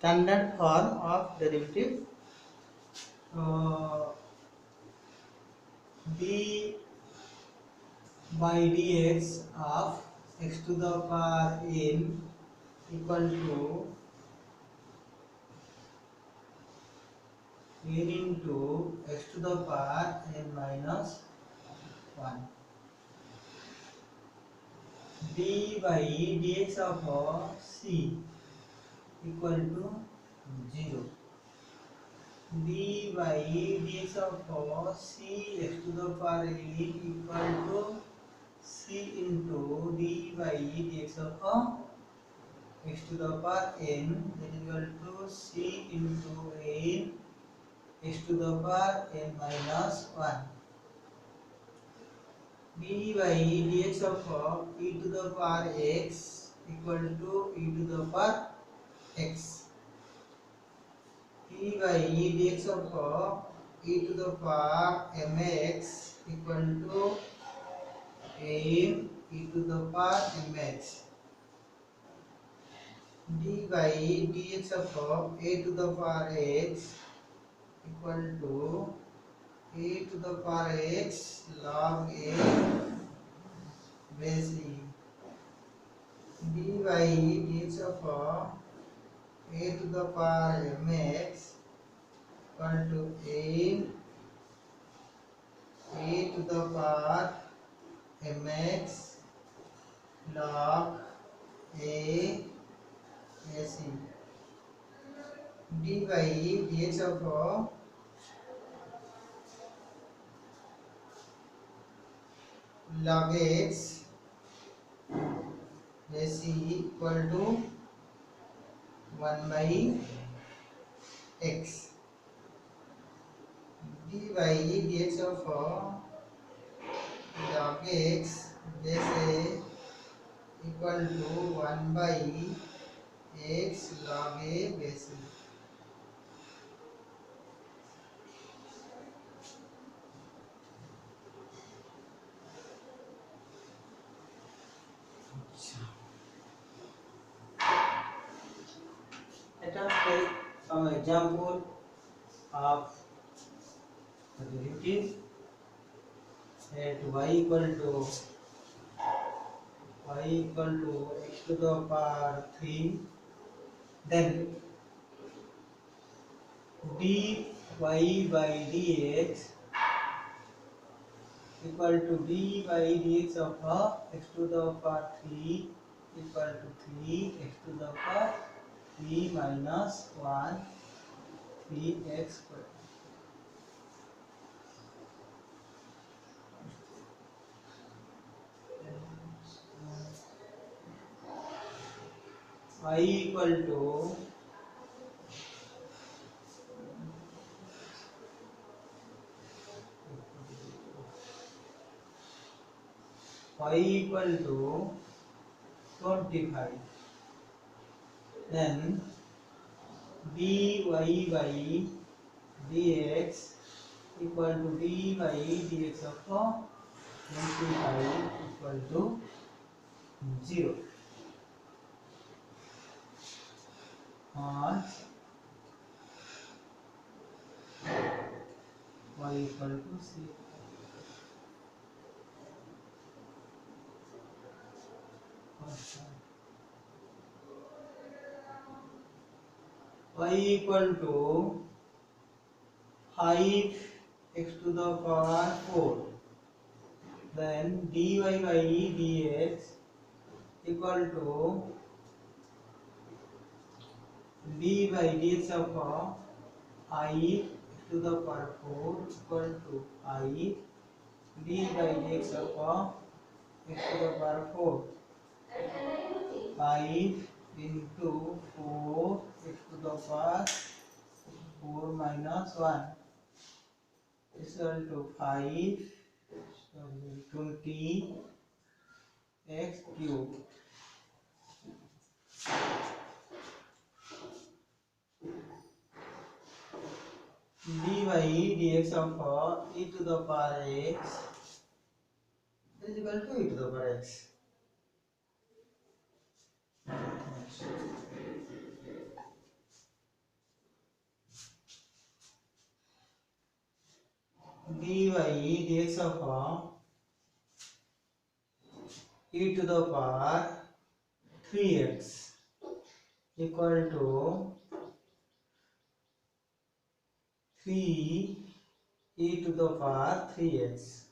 standard form of derivative uh, d by dx of x to the power n equal to n into x to the power n minus 1. d by dx of c equal to 0. d by dx of c x to the power n equal to c into d by dx of x to the power n, that is equal to c into n x to the power n minus 1. d by dx of e to the power x equal to e to the power x. d by dx of e to the power mx equal to m e to the power mx. d by dx of a to the power x equal to a to the power x log a base e. d by dx of a to the power mx equal to a to the power mx log a base e. d by dx of log x base e equal to 1 by x. d by dx of log x base a equal to 1 by x log a base e. Let us take some example of the derivative at y equal to x to the power 3, then dy by dx equal to d by dx of x to the power 3 equal to 3 x to the power 3 minus 1 3x square. y equal to y equal to 25, then dy by dx equal to d by dx of 25 equal to 0. And y equal to c. Y equal to 5 x to the power 4, then dy by dx equal to d by dx of I x to the power 4 equal to I d by dx of x to the power 4, 5 into 4 x to the power 4 minus 1 is equal to 5 20 x cube. d by dx of e to the power x is equal to e to the power x. dy dx of e to the power 3x equal to 3 e to the power 3x.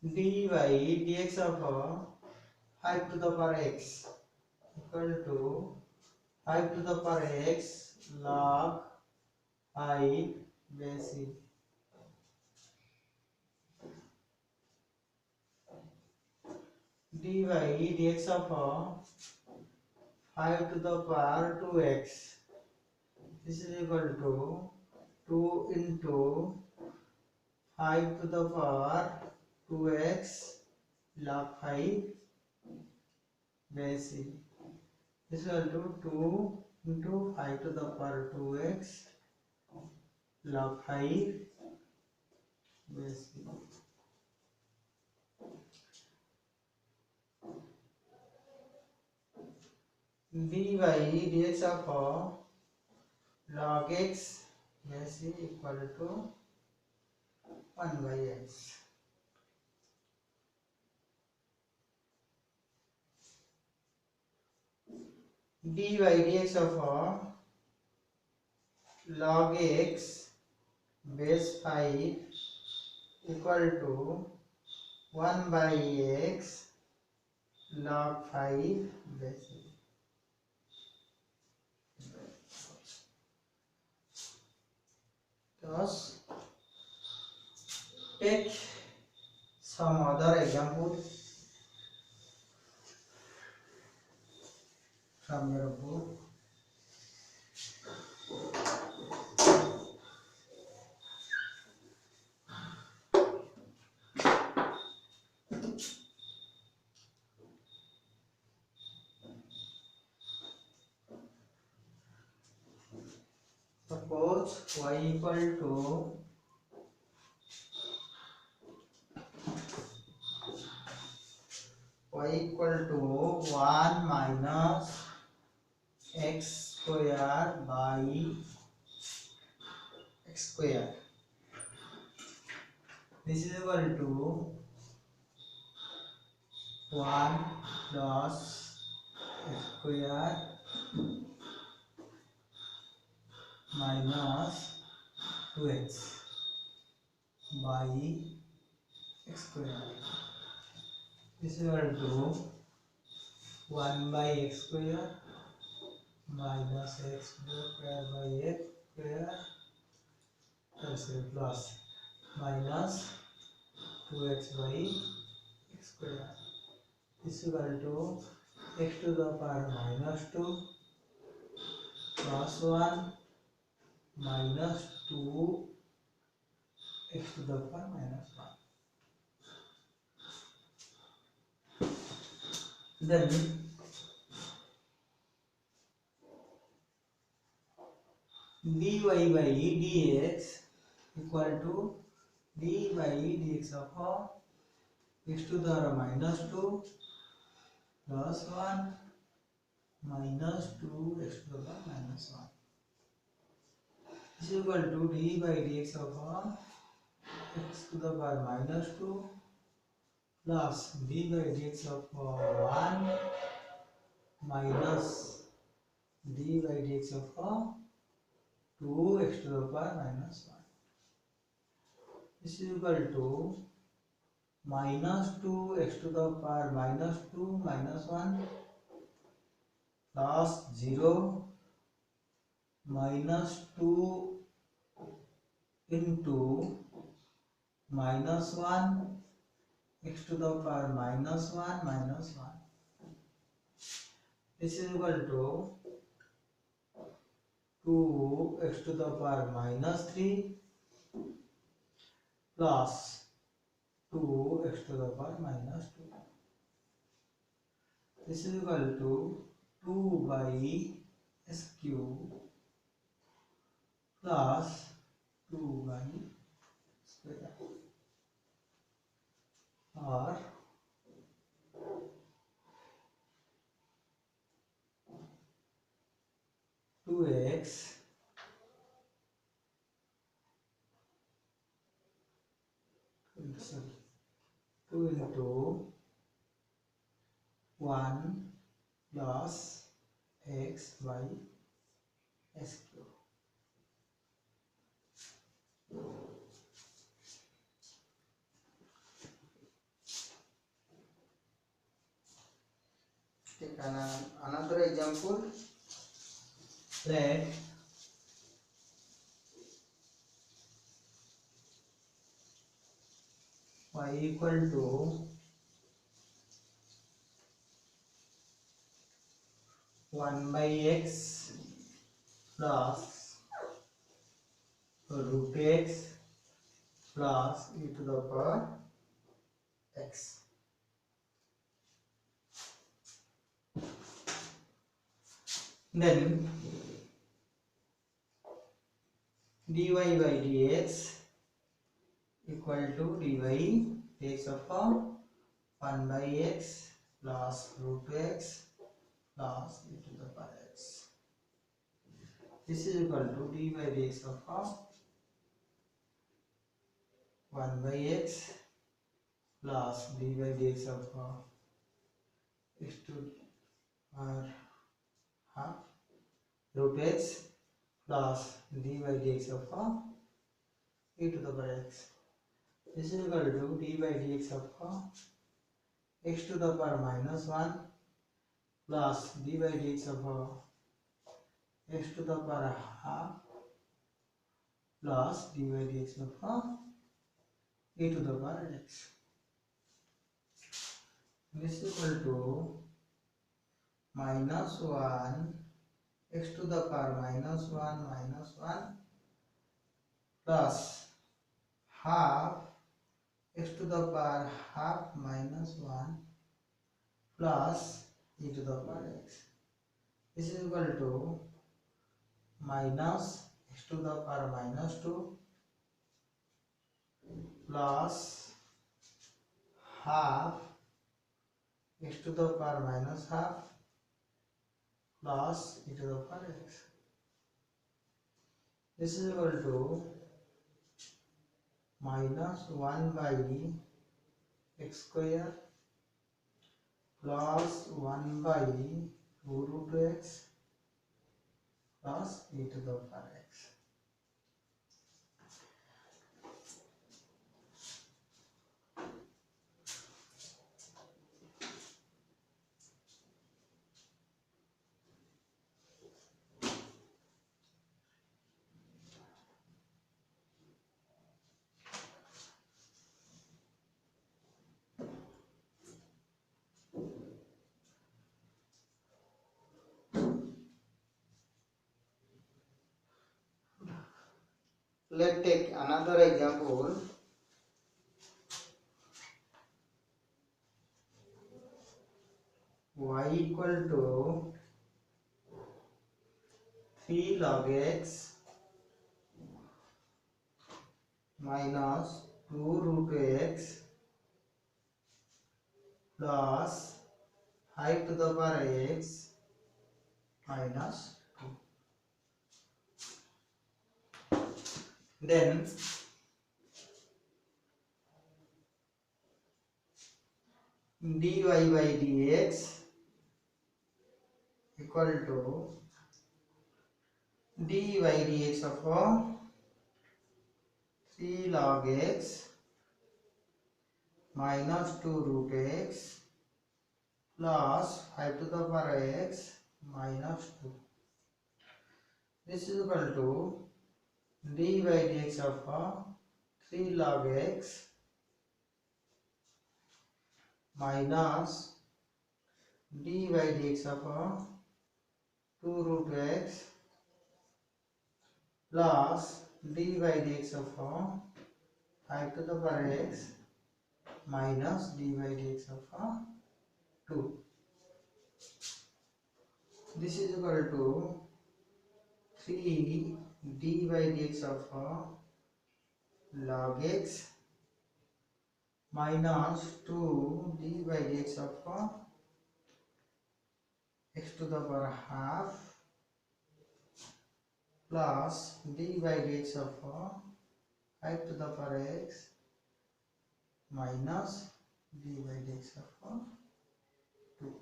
dy dx of 5 to the power x equal to 5 to the power x log 5 base e. dy dx of 5 to the power 2x. This is equal to 2 into 5 to the power 2x log 5 base e. This is equal to 2 into 5 to the power 2x log 5 base e. dy dx of log x base e equal to 1 by x. dy dx of log x base 5 equal to 1 by x log 5 base e. Thus, take some other example from your book. Suppose y equal to y equal to 1 minus x square by x square. This is equal to 1 plus x square minus 2x by x square. This is equal to 1 by x square minus x square by x square plus minus 2x by x square. This is equal to x to the power minus 2 plus 1 minus 2 x to the power minus 1. Then dy by dx equal to dy by dx of x to the power minus 2 plus 1 minus 2 x to the power minus 1. This is equal to dy by dx of x to the power minus 2 plus dy by dx of 1 minus dy by dx of 2 x to the power minus 1. This is equal to minus 2 x to the power minus 2 minus 1 plus 0 minus 2 into minus 1 x to the power minus 1 minus 1. This is equal to 2 x to the power minus 3 plus 2 x to the power minus 2. This is equal to 2 by s cube plus 2 by square or 2x x 2 into 1 plus x by s cube. Take another example. Let y equal to 1 by x plus root x plus e to the power x. Then dy by dx equal to dy dx of 1 by x plus root x plus e to the power x. This is equal to dy by dx of 1 by x plus dy by dx of x to power half root x plus dy by dx of e to the power x. This is equal to dy by dx of x to the power minus 1 plus dy by dx of x to the power half plus dy by dx of e to the power x. This is equal to minus 1 x to the power minus 1 plus half x to the power half minus 1 plus e to the power x. This is equal to minus x to the power minus 2 plus half x to the power minus half plus e to the power x. This is equal to minus 1 by x square plus 1 by 2 root x plus e to the power x. Let's take another example. Y equal to 3 log x minus 2 root x plus 5 to the power x minus 2. Then dy by dx equal to dy by dx of 3 log x minus 2 root x plus 5 to the power x minus 2. This is equal to dy by dx of 3 log x minus dy by dx of 2 root x plus dy by dx of 5 to the power x minus dy by dx of 2. This is equal to 3 dy by dx of log x minus 2 dy by dx of x to the power half plus d by dx of 5 to the power x minus d by dx of 2.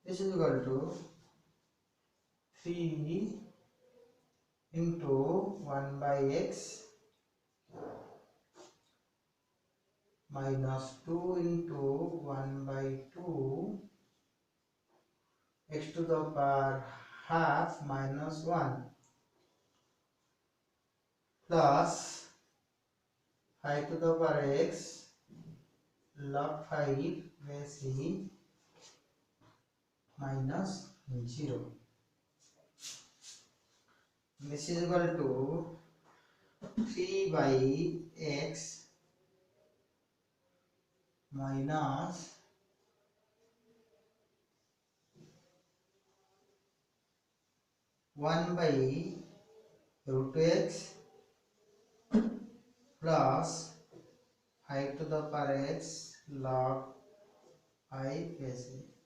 This is equal to 3 into 1 by x minus 2 into 1 by 2 x to the power half minus 1 plus 5 to the power x log 5 base c minus 0. This is equal to 3 by x minus 1 by root x plus 5 to the power x log 5 base a.